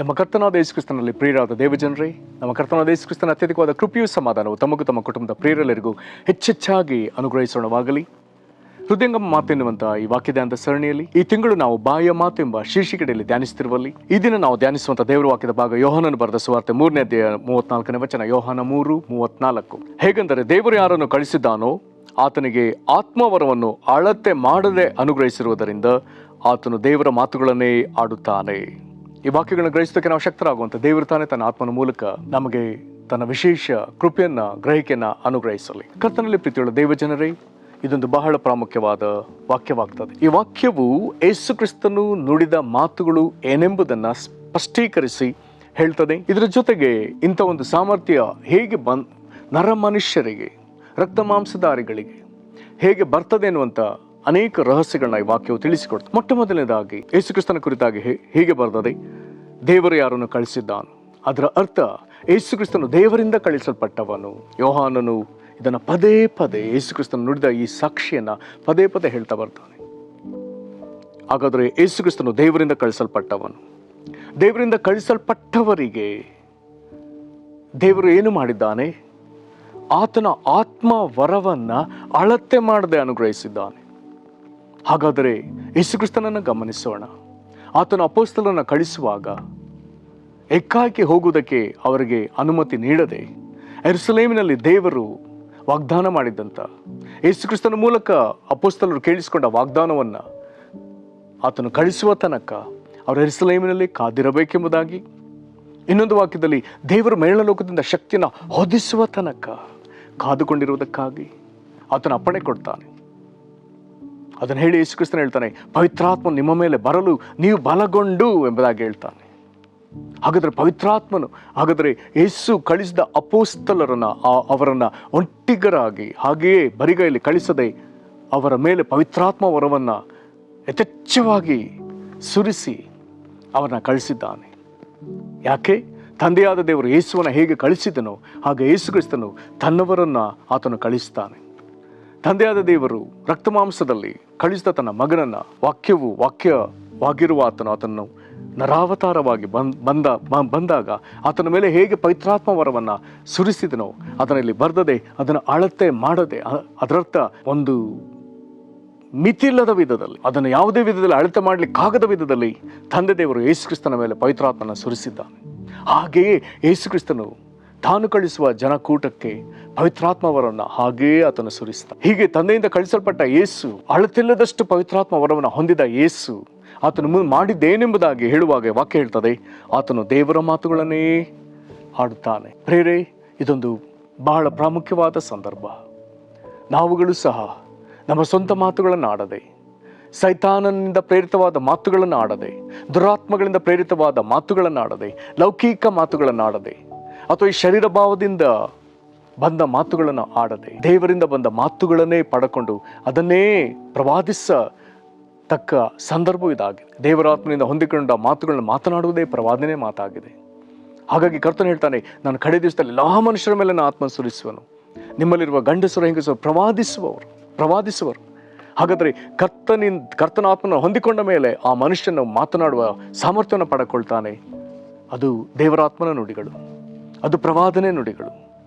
ನಮ್ಮ ಕರ್ತನಾದ ಯೇಸು ಕ್ರಿಸ್ತನಲ್ಲಿ ಪ್ರಿಯರಾದ ದೇವಜನರೇ, ನಮ್ಮ ಕರ್ತನಾದ ಯೇಸು ಕ್ರಿಸ್ತನ ಅತ್ಯಧಿಕವಾದ ಕೃಪೆಯೂ ಸಮಾಧಾನವು ತಮಗೂ ತಮ್ಮ ಕುಟುಂಬದ ಪ್ರಿಯರೆಲ್ಲರಿಗೂ ಹೆಚ್ಚೆಚ್ಚಾಗಿ ಅನುಗ್ರಹಿಸೋಣವಾಗಲಿ. ಹೃದಯಂಗಮ ಮಾತೆನ್ನುವಂಥ ಈ ವಾಕ್ಯದ ಸರಣಿಯಲ್ಲಿ ಈ ತಿಂಗಳು ನಾವು ಬಾಯ ಮಾತು ಎಂಬ ಶೀರ್ಷಿಕೆಯಲ್ಲಿ ಧ್ಯಾನಿಸುತ್ತಿರುವಲ್ಲಿ ಈ ದಿನ ನಾವು ಧ್ಯಾನಿಸುವಂಥ ದೇವರ ವಾಕ್ಯದ ಭಾಗ ಯೋಹಾನನು ಬರೆದ ಸುವಾರ್ತೆ 3ನೇ ಅಧ್ಯಾಯ 34ನೇ ವಚನ. ಯೋಹಾನ 3:34. ಹೇಗೆಂದರೆ ದೇವರು ಯಾರನ್ನು ಕಳಿಸಿದ್ದಾನೋ ಆತನಿಗೆ ಆತ್ಮವರವನ್ನು ಅಳತೆ ಮಾಡದೆ ಅನುಗ್ರಹಿಸಿರುವುದರಿಂದ ಆತನು ದೇವರ ಮಾತುಗಳನ್ನೇ ಆಡುತ್ತಾನೆ. ಈ ವಾಕ್ಯಗಳನ್ನು ಗ್ರಹಿಸೋದಕ್ಕೆ ನಾವು ಶಕ್ತರಾಗುವಂಥ ದೇವರು ತಾನೇ ತನ್ನ ಆತ್ಮನ ಮೂಲಕ ನಮಗೆ ತನ್ನ ವಿಶೇಷ ಕೃಪೆಯನ್ನ ಗ್ರಹಿಕೆಯನ್ನ ಅನುಗ್ರಹಿಸಲಿ. ಕರ್ತನಲ್ಲಿ ಪ್ರೀತಿಯುಳ್ಳ ದೇವಜನರೇ, ಇದೊಂದು ಬಹಳ ಪ್ರಾಮುಖ್ಯವಾದ ವಾಕ್ಯವಾಗ್ತದೆ. ಈ ವಾಕ್ಯವು ಯೇಸು ಕ್ರಿಸ್ತನು ನುಡಿದ ಮಾತುಗಳು ಏನೆಂಬುದನ್ನು ಸ್ಪಷ್ಟೀಕರಿಸಿ ಹೇಳ್ತದೆ. ಇದರ ಜೊತೆಗೆ ಇಂಥ ಒಂದು ಸಾಮರ್ಥ್ಯ ಹೇಗೆ ನರ ಮನುಷ್ಯರಿಗೆ, ರಕ್ತ ಮಾಂಸಧಾರಿಗಳಿಗೆ ಹೇಗೆ ಬರ್ತದೆ ಎನ್ನುವಂಥ ಅನೇಕ ರಹಸ್ಯಗಳನ್ನ ಈ ವಾಕ್ಯವು ತಿಳಿಸಿಕೊಡ್ತದೆ. ಮೊಟ್ಟ ಮೊದಲನೇದಾಗಿ ಯೇಸು ಕ್ರಿಸ್ತನ ಕುರಿತಾಗಿ ಹೀಗೆ ಬರ್ತದೆ, ದೇವರು ಯಾರನ್ನು ಕಳಿಸಿದ್ದಾನು. ಅದರ ಅರ್ಥ ಯೇಸು ಕ್ರಿಸ್ತನು ದೇವರಿಂದ ಕಳಿಸಲ್ಪಟ್ಟವನು. ಯೋಹಾನನು ಇದನ್ನು ಪದೇ ಪದೇ ಯೇಸು ಕ್ರಿಸ್ತನು ನುಡಿದ ಈ ಸಾಕ್ಷಿಯನ್ನ ಪದೇ ಪದೇ ಹೇಳ್ತಾ ಬರ್ತಾನೆ. ಹಾಗಾದರೆ ಯೇಸು ಕ್ರಿಸ್ತನು ದೇವರಿಂದ ಕಳಿಸಲ್ಪಟ್ಟವನು. ದೇವರಿಂದ ಕಳಿಸಲ್ಪಟ್ಟವರಿಗೆ ದೇವರು ಏನು ಮಾಡಿದ್ದಾನೆ? ಆತನ ಆತ್ಮ ವರವನ್ನ ಅಳತೆ ಮಾಡದೆ ಅನುಗ್ರಹಿಸಿದ್ದಾನೆ. ಹಾಗಾದರೆ ಯೇಸು ಕ್ರಿಸ್ತನನ್ನು ಗಮನಿಸೋಣ. ಆತನ ಅಪೊಸ್ತಲರನ್ನು ಕಳಿಸುವಾಗ ಏಕಾಏಕಿ ಹೋಗುವುದಕ್ಕೆ ಅವರಿಗೆ ಅನುಮತಿ ನೀಡದೆ ಯೆರೂಸಲೇಮಿನಲ್ಲಿ ದೇವರು ವಾಗ್ದಾನ ಮಾಡಿದ್ದಂಥ ಯೇಸು ಕ್ರಿಸ್ತನ ಮೂಲಕ ಅಪೊಸ್ತಲರು ಕೇಳಿಸಿಕೊಂಡ ವಾಗ್ದಾನವನ್ನು ಆತನು ಕಳಿಸುವ ತನಕ ಅವರು ಯೆರೂಸಲೇಮಿನಲ್ಲಿ ಕಾದಿರಬೇಕೆಂಬುದಾಗಿ, ಇನ್ನೊಂದು ವಾಕ್ಯದಲ್ಲಿ ದೇವರು ಮೇಳಲೋಕದಿಂದ ಶಕ್ತಿಯನ್ನು ಹೊದಿಸುವ ತನಕ ಕಾದುಕೊಂಡಿರುವುದಕ್ಕಾಗಿ ಆತನ ಅಪ್ಪಣೆ ಕೊಡ್ತಾನೆ. ಅದನ್ನು ಹೇಳಿ ಯೇಸು ಕ್ರಿಸ್ತನು ಹೇಳ್ತಾನೆ, ಪವಿತ್ರಾತ್ಮ ನಿಮ್ಮ ಮೇಲೆ ಬರಲು ನೀವು ಬಲಗೊಂಡು ಎಂಬುದಾಗಿ ಹೇಳ್ತಾನೆ. ಹಾಗಾದರೆ ಯೇಸು ಕಳಿಸಿದ ಅಪೋಸ್ತಲರನ್ನ ಅವರನ್ನ ಒಂಟಿಗರಾಗಿ ಹಾಗೆಯೇ ಬರಿಗೈಯಲ್ಲಿ ಕಳಿಸದೆ ಅವರ ಮೇಲೆ ಪವಿತ್ರಾತ್ಮ ವರವನ್ನ ಯಥೇಚ್ಛವಾಗಿ ಸುರಿಸಿ ಅವರನ್ನ ಕಳಿಸಿದ್ದಾನೆ. ಯಾಕೆ? ತಂದೆಯಾದ ದೇವರು ಯೇಸುವನ್ನ ಹೇಗೆ ಕಳಿಸಿದನೋ ಹಾಗೆ ಯೇಸು ಕ್ರಿಸ್ತನು ತನ್ನವರನ್ನ ಆತನು ಕಳಿಸ್ತಾನೆ. ತಂದೆಯಾದ ದೇವರು ರಕ್ತ ಮಾಂಸದಲ್ಲಿ ಕಳಿಸಿದ ತನ್ನ ಮಗನನ್ನ ವಾಕ್ಯವಾಗಿರುವ ಆತನನ್ನು ನರಾವತಾರವಾಗಿ ಬಂದಾಗ ಆತನ ಮೇಲೆ ಹೇಗೆ ಪವಿತ್ರಾತ್ಮ ವರವನ್ನ ಸುರಿಸಿದನೋ ಅದರಲ್ಲಿ ಬರ್ದದೆ, ಅದನ್ನು ಅಳತೆ ಮಾಡದೆ, ಅದರರ್ಥ ಒಂದು ಮಿತಿಯಿಲ್ಲದ ವಿಧದಲ್ಲಿ, ಅದನ್ನು ಯಾವುದೇ ವಿಧದಲ್ಲಿ ಅಳತೆ ಮಾಡಲಿಕ್ಕಾಗದ ವಿಧದಲ್ಲಿ ತಂದೆ ದೇವರು ಯೇಸು ಕ್ರಿಸ್ತನ ಮೇಲೆ ಪವಿತ್ರಾತ್ಮನ ಸುರಿಸಿದ್ದಾನೆ. ಹಾಗೆಯೇ ಯೇಸು ಕ್ರಿಸ್ತನು ತಾನು ಕಳಿಸುವ ಜನಕೂಟಕ್ಕೆ ಪವಿತ್ರಾತ್ಮ ವರವನ್ನು ಹಾಗೆಯೇ ಆತನು ಸುರಿಸ್ತಾನೆ. ಹೀಗೆ ತಂದೆಯಿಂದ ಕಳಿಸಲ್ಪಟ್ಟ ಯೇಸು, ಅಳತಿಲ್ಲದಷ್ಟು ಪವಿತ್ರಾತ್ಮ ವರವನ್ನು ಹೊಂದಿದ ಯೇಸು ಆತನು ಮಾಡಿದ್ದೇನೆಂಬುದಾಗಿ ಹೇಳುವಾಗ ವಾಕ್ಯ ಹೇಳ್ತದೆ, ಆತನು ದೇವರ ಮಾತುಗಳನ್ನೇ ಹಾಡುತ್ತಾನೆ. ಪ್ರೇರೆ, ಇದೊಂದು ಬಹಳ ಪ್ರಾಮುಖ್ಯವಾದ ಸಂದರ್ಭ. ನಾವುಗಳು ಸಹ ನಮ್ಮ ಸ್ವಂತ ಮಾತುಗಳನ್ನು ಆಡದೆ, ಸೈತಾನನಿಂದ ಪ್ರೇರಿತವಾದ ಮಾತುಗಳನ್ನು ಆಡದೆ, ದುರಾತ್ಮಗಳಿಂದ ಪ್ರೇರಿತವಾದ ಮಾತುಗಳನ್ನು ಆಡದೆ, ಲೌಕಿಕ ಮಾತುಗಳನ್ನು ಆಡದೆ, ಅಥವಾ ಈ ಶರೀರ ಭಾವದಿಂದ ಬಂದ ಮಾತುಗಳನ್ನು ಆಡದೆ, ದೇವರಿಂದ ಬಂದ ಮಾತುಗಳನ್ನೇ ಪಡ್ಕೊಂಡು ಅದನ್ನೇ ಪ್ರವಾದಿಸತಕ್ಕ ಸಂದರ್ಭ ಇದಾಗಿದೆ. ದೇವರಾತ್ಮನಿಂದ ಹೊಂದಿಕೊಂಡ ಮಾತುಗಳನ್ನು ಮಾತನಾಡುವುದೇ ಪ್ರವಾದನೆ ಮಾತಾಗಿದೆ. ಹಾಗಾಗಿ ಕರ್ತನು ಹೇಳ್ತಾನೆ, ನಾನು ಕಡೆ ದಿವಸದಲ್ಲಿ ಎಲ್ಲಾ ಮನುಷ್ಯರ ಮೇಲೆ ನಾನು ಆತ್ಮ ಸುರಿಸುವನು. ನಿಮ್ಮಲ್ಲಿರುವ ಗಂಡಸರು ಹೆಂಗಸರು ಪ್ರವಾದಿಸುವರು. ಹಾಗಾದರೆ ಕರ್ತನ ಆತ್ಮನ ಹೊಂದಿಕೊಂಡ ಮೇಲೆ ಆ ಮನುಷ್ಯನ ಮಾತನಾಡುವ ಸಾಮರ್ಥ್ಯವನ್ನು ಪಡೆದುಕೊಳ್ತಾನೆ. ಅದು ದೇವರಾತ್ಮನ ನುಡಿಗಳು, ಅದು ಪ್ರವಾದನೆ ನುಡಿಗಳು.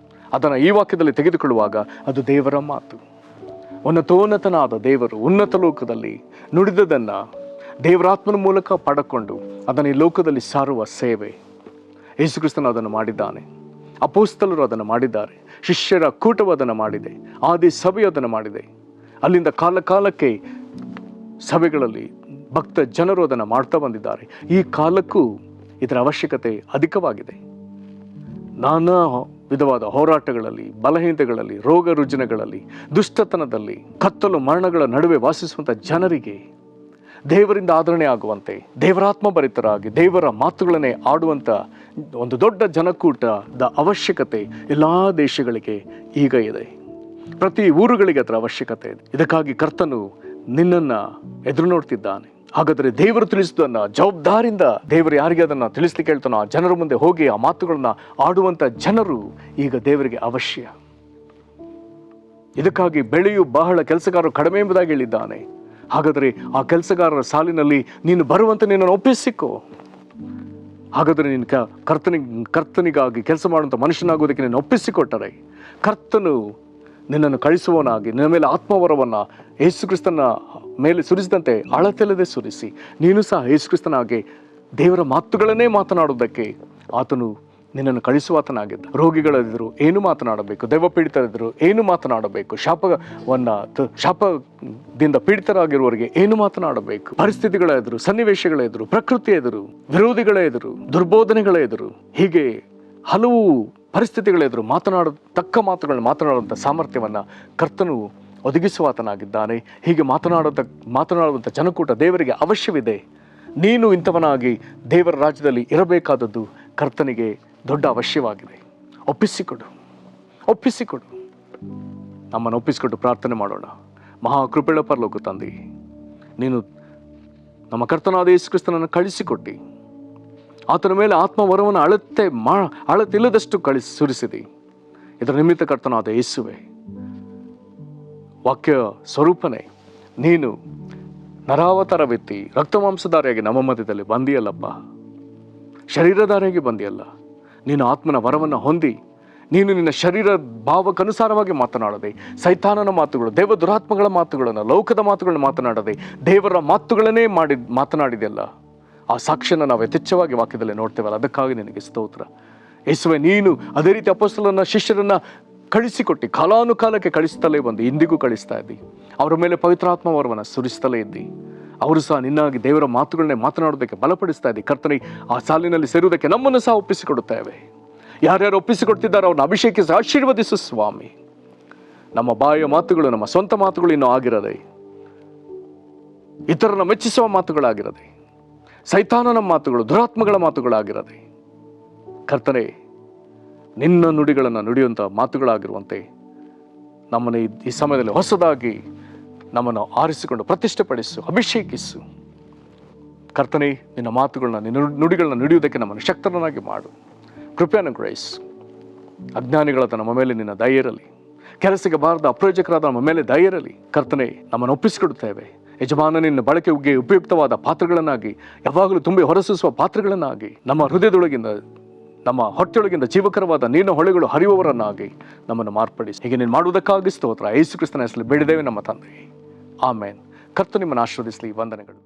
ಅದನ್ನು ಈ ವಾಕ್ಯದಲ್ಲಿ ತೆಗೆದುಕೊಳ್ಳುವಾಗ ಅದು ದೇವರ ಮಾತು. ಉನ್ನತೋನ್ನತನಾದ ದೇವರು ಉನ್ನತ ಲೋಕದಲ್ಲಿ ನುಡಿದದನ್ನು ದೇವರಾತ್ಮನ ಮೂಲಕ ಪಡೆದುಕೊಂಡು ಅದನ್ನು ಈ ಲೋಕದಲ್ಲಿ ಸಾರುವ ಸೇವೆ ಯೇಸು ಕ್ರಿಸ್ತನು ಅದನ್ನು ಮಾಡಿದ್ದಾನೆ. ಅಪೊಸ್ತಲರು ಅದನ್ನು ಮಾಡಿದ್ದಾರೆ. ಶಿಷ್ಯರ ಕೂಟವು ಅದನ್ನು ಮಾಡಿದೆ. ಆದಿ ಸಭೆಯು ಅದನ್ನು ಮಾಡಿದೆ. ಅಲ್ಲಿಂದ ಕಾಲಕ್ಕೆ ಸಭೆಗಳಲ್ಲಿ ಭಕ್ತ ಜನರು ಅದನ್ನು ಮಾಡ್ತಾ ಬಂದಿದ್ದಾರೆ. ಈ ಕಾಲಕ್ಕೂ ಇದರ ಅವಶ್ಯಕತೆ ಅಧಿಕವಾಗಿದೆ. ನಾನಾ ವಿಧವಾದ ಹೋರಾಟಗಳಲ್ಲಿ, ಬಲಹೀನತೆಗಳಲ್ಲಿ, ರೋಗ ರುಜಿನಗಳಲ್ಲಿ, ದುಷ್ಟತನದಲ್ಲಿ, ಕತ್ತಲು ಮರಣಗಳ ನಡುವೆ ವಾಸಿಸುವಂಥ ಜನರಿಗೆ ದೇವರಿಂದ ಆದರಣೆ ಆಗುವಂತೆ, ದೇವರಾತ್ಮ ಭರಿತರಾಗಿ ದೇವರ ಮಾತುಗಳನ್ನೇ ಆಡುವಂಥ ಒಂದು ದೊಡ್ಡ ಜನಕೂಟದ ಅವಶ್ಯಕತೆ ಎಲ್ಲ ದೇಶಗಳಿಗೆ ಈಗ ಇದೆ. ಪ್ರತಿ ಊರುಗಳಿಗೆ ಅದರ ಅವಶ್ಯಕತೆ ಇದೆ. ಇದಕ್ಕಾಗಿ ಕರ್ತನು ನಿನ್ನನ್ನು ಎದುರು ನೋಡ್ತಿದ್ದಾನೆ. ಹಾಗಾದರೆ ದೇವರು ತಿಳಿಸಿದನ್ನ ಜವಾಬ್ದಾರಿಯಿಂದ ದೇವರು ಯಾರಿಗೆ ಅದನ್ನು ತಿಳಿಸ್ಲಿಕ್ಕೆ ಹೇಳ್ತಾನೋ ಆ ಜನರ ಮುಂದೆ ಹೋಗಿ ಆ ಮಾತುಗಳನ್ನ ಆಡುವಂಥ ಜನರು ಈಗ ದೇವರಿಗೆ ಅವಶ್ಯ. ಇದಕ್ಕಾಗಿ ಬೆಳೆಯು ಬಹಳ ಕೆಲಸಗಾರರು ಕಡಿಮೆ ಎಂಬುದಾಗಿ ಹೇಳಿದ್ದಾನೆ. ಹಾಗಾದರೆ ಆ ಕೆಲಸಗಾರರ ಸಾಲಿನಲ್ಲಿ ನೀನು ಬರುವಂತೆ ನಿನ್ನನ್ನು ಒಪ್ಪಿಸಿಕೋ. ಹಾಗಾದರೆ ನೀನು ಕರ್ತನಿಗಾಗಿ ಕೆಲಸ ಮಾಡುವಂಥ ಮನುಷ್ಯನಾಗುವುದಕ್ಕೆ ನೀನು ಒಪ್ಪಿಸಿಕೊಟ್ಟರೆ, ಕರ್ತನು ನಿನ್ನನ್ನು ಕಳಿಸುವವನಾಗಿ ನಿನ್ನ ಮೇಲೆ ಆತ್ಮವರವನ್ನು ಯೇಸು ಕ್ರಿಸ್ತನ ಮೇಲೆ ಸುರಿಸಿದಂತೆ ಅಳತೆಲ್ಲದೆ ಸುರಿಸಿ, ನೀನು ಸಹ ಯೇಸು ಕ್ರಿಸ್ತನಾಗಿ ದೇವರ ಮಾತುಗಳನ್ನೇ ಮಾತನಾಡುವುದಕ್ಕೆ ಆತನು ನಿನ್ನನ್ನು ಕಳಿಸುವಾತನಾಗಿದ್ದ. ರೋಗಿಗಳಿದ್ದರು ಏನು ಮಾತನಾಡಬೇಕು, ದೈವಪೀಡಿತರಿದ್ದರು ಏನು ಮಾತನಾಡಬೇಕು, ಶಾಪದಿಂದ ಪೀಡಿತರಾಗಿರುವವರಿಗೆ ಏನು ಮಾತನಾಡಬೇಕು, ಪರಿಸ್ಥಿತಿಗಳ ಎದುರು, ಸನ್ನಿವೇಶಗಳ ಎದುರು, ಪ್ರಕೃತಿ ಎದುರು, ವಿರೋಧಿಗಳ ಎದುರು, ದುರ್ಬೋಧನೆಗಳ ಎದುರು, ಹೀಗೆ ಹಲವು ಪರಿಸ್ಥಿತಿಗಳ ಎದುರು ತಕ್ಕ ಮಾತುಗಳನ್ನು ಮಾತನಾಡುವಂಥ ಸಾಮರ್ಥ್ಯವನ್ನು ಕರ್ತನು ಒದಗಿಸುವಾತನಾಗಿದ್ದಾನೆ. ಹೀಗೆ ಮಾತನಾಡುವಂಥ ಜನಕೂಟ ದೇವರಿಗೆ ಅವಶ್ಯವಿದೆ. ನೀನು ಇಂಥವನಾಗಿ ದೇವರ ರಾಜ್ಯದಲ್ಲಿ ಇರಬೇಕಾದದ್ದು ಕರ್ತನಿಗೆ ದೊಡ್ಡ ಅವಶ್ಯವಾಗಿದೆ. ಒಪ್ಪಿಸಿಕೊಡು. ನಮ್ಮನ್ನು ಒಪ್ಪಿಸಿಕೊಟ್ಟು ಪ್ರಾರ್ಥನೆ ಮಾಡೋಣ. ಮಹಾಕೃಪೆಯ ಪರಲೋಕ ತಂದೆ, ನೀನು ನಮ್ಮ ಕರ್ತನಾದ ಯೇಸು ಕ್ರಿಸ್ತನನ್ನು ಕಳಿಸಿಕೊಟ್ಟು ಆತನ ಮೇಲೆ ಆತ್ಮವರವನ್ನು ಅಳತಿಲ್ಲದಷ್ಟು ಸುರಿಸಿದಿ. ಇದರ ನಿಮಿತ್ತ ಕರ್ತನಾದ ಯೇಸುವೆ, ವಾಕ್ಯ ಸ್ವರೂಪನೇ, ನೀನು ನರಾವತಾರವೆತ್ತಿ ರಕ್ತಮಾಂಸಧಾರಿಯಾಗಿ ನಮ್ಮ ಮಧ್ಯದಲ್ಲಿ ಬಂದಿಯಲ್ಲಪ್ಪ, ಶರೀರಧಾರಿಯಾಗಿ ಬಂದಿಯಲ್ಲ. ನೀನು ಆತ್ಮನ ವರವನ್ನು ಹೊಂದಿ ನೀನು ನಿನ್ನ ಶರೀರ ಭಾವಕ್ಕನುಸಾರವಾಗಿ ಮಾತನಾಡದೆ, ಸೈತಾನನ ಮಾತುಗಳು, ದೇವ ದುರಾತ್ಮಗಳ ಮಾತುಗಳನ್ನು, ಲೌಕದ ಮಾತುಗಳನ್ನು ಮಾತನಾಡದೆ ದೇವರ ಮಾತುಗಳನ್ನೇ ಮಾತನಾಡಿದೆಯಲ್ಲ. ಆ ಸಾಕ್ಷ್ಯನ ನಾವು ಯಥೇಚ್ಛವಾಗಿ ವಾಕ್ಯದಲ್ಲಿ ನೋಡ್ತೇವಲ್ಲ, ಅದಕ್ಕಾಗಿ ನಿನಗೆ ಸ್ತೋತ್ರ. ಯೇಸುವೆ, ನೀನು ಅದೇ ರೀತಿ ಅಪೊಸ್ತಲರನ್ನ ಶಿಷ್ಯರನ್ನ ಕಳಿಸಿಕೊಟ್ಟು ಕಾಲಾನುಕಾಲಕ್ಕೆ ಕಳಿಸ್ತಲೇ ಬಂದು ಇಂದಿಗೂ ಕಳಿಸ್ತಾ ಇದ್ದಿ. ಅವರ ಮೇಲೆ ಪವಿತ್ರಾತ್ಮವರವನ್ನು ಸುರಿಸ್ತಲೇ ಇದ್ದಿ. ಅವರು ಸಹ ನಿನ್ನಾಗಿ ದೇವರ ಮಾತುಗಳನ್ನೇ ಮಾತನಾಡೋದಕ್ಕೆ ಬಲಪಡಿಸ್ತಾ ಇದ್ದಿ. ಕರ್ತನೆ, ಆ ಸಾಲಿನಲ್ಲಿ ಸೇರುವುದಕ್ಕೆ ನಮ್ಮನ್ನು ಸಹ ಒಪ್ಪಿಸಿಕೊಡುತ್ತೇವೆ. ಯಾರ್ಯಾರು ಒಪ್ಪಿಸಿಕೊಡ್ತಿದ್ದಾರೋ ಅವ್ರನ್ನ ಅಭಿಷೇಕಿಸಿ ಆಶೀರ್ವದಿಸು ಸ್ವಾಮಿ. ನಮ್ಮ ಬಾಯಿಯ ಮಾತುಗಳು ನಮ್ಮ ಸ್ವಂತ ಮಾತುಗಳು ಇನ್ನೂ ಆಗಿರದೆ, ಇತರನ ಮೆಚ್ಚಿಸುವ ಮಾತುಗಳಾಗಿರದೆ, ಸೈತಾನನ ಮಾತುಗಳು, ದುರಾತ್ಮಗಳ ಮಾತುಗಳಾಗಿರದೆ, ಕರ್ತನೆ ನಿನ್ನ ನುಡಿಗಳನ್ನು ನುಡಿಯುವಂಥ ಮಾತುಗಳಾಗಿರುವಂತೆ ನಮ್ಮನ್ನು ಈ ಸಮಯದಲ್ಲಿ ಹೊಸದಾಗಿ ನಮ್ಮನ್ನು ಆರಿಸಿಕೊಂಡು ಪ್ರತಿಷ್ಠೆಪಡಿಸು, ಅಭಿಷೇಕಿಸು. ಕರ್ತನೆ, ನಿನ್ನ ಮಾತುಗಳನ್ನ, ನಿನ್ನ ನುಡಿಗಳನ್ನ ನುಡಿಯುವುದಕ್ಕೆ ನಮ್ಮನ್ನು ಶಕ್ತರನ್ನಾಗಿ ಮಾಡು. ಕೃಪೆಯನ್ನು ಗ್ರಹಿಸು. ಅಜ್ಞಾನಿಗಳಾದ ನಮ್ಮ ಮೇಲೆ ನಿನ್ನ ದಯೆ ಇರಲಿ. ಕೆಲಸಕ್ಕೆ ಬಾರದ ಅಪ್ರಯೋಜಕರಾದ ನಮ್ಮ ಮೇಲೆ ದಯೆ ಇರಲಿ. ಕರ್ತನೆ, ನಮ್ಮನ್ನು ಒಪ್ಪಿಸಿಕೊಡುತ್ತೇವೆ. ಯಜಮಾನ, ನಿನ್ನ ಬಳಕೆಗೆ ಉಪಯುಕ್ತವಾದ ಪಾತ್ರಗಳನ್ನಾಗಿ, ಯಾವಾಗಲೂ ತುಂಬಿ ಹೊರಸೂಸುವ ಪಾತ್ರಗಳನ್ನಾಗಿ, ನಮ್ಮ ಹೃದಯದೊಳಗಿಂದ, ನಮ್ಮ ಹೊಟ್ಟೆಯೊಳಗಿಂದ ಜೀವಕರವಾದ ನೀರಿನ ಹೊಳೆಗಳು ಹರಿಯುವವರನ್ನಾಗಿ ನಮ್ಮನ್ನು ಮಾರ್ಪಡಿಸಿ. ಹೀಗೆ ನೀನು ಮಾಡುವುದಕ್ಕಾಗಿ ಸ್ತೋತ್ರ. ಯೇಸು ಕ್ರಿಸ್ತನ ಹೆಸರಲ್ಲಿ ಬೇಡಿದ್ದೇವೆ ನಮ್ಮ ತಂದೆ, ಆಮೇನ್. ಕರ್ತನು ನಿಮ್ಮನ್ನು ಆಶೀರ್ವದಿಸಲಿ. ವಂದನೆಗಳು.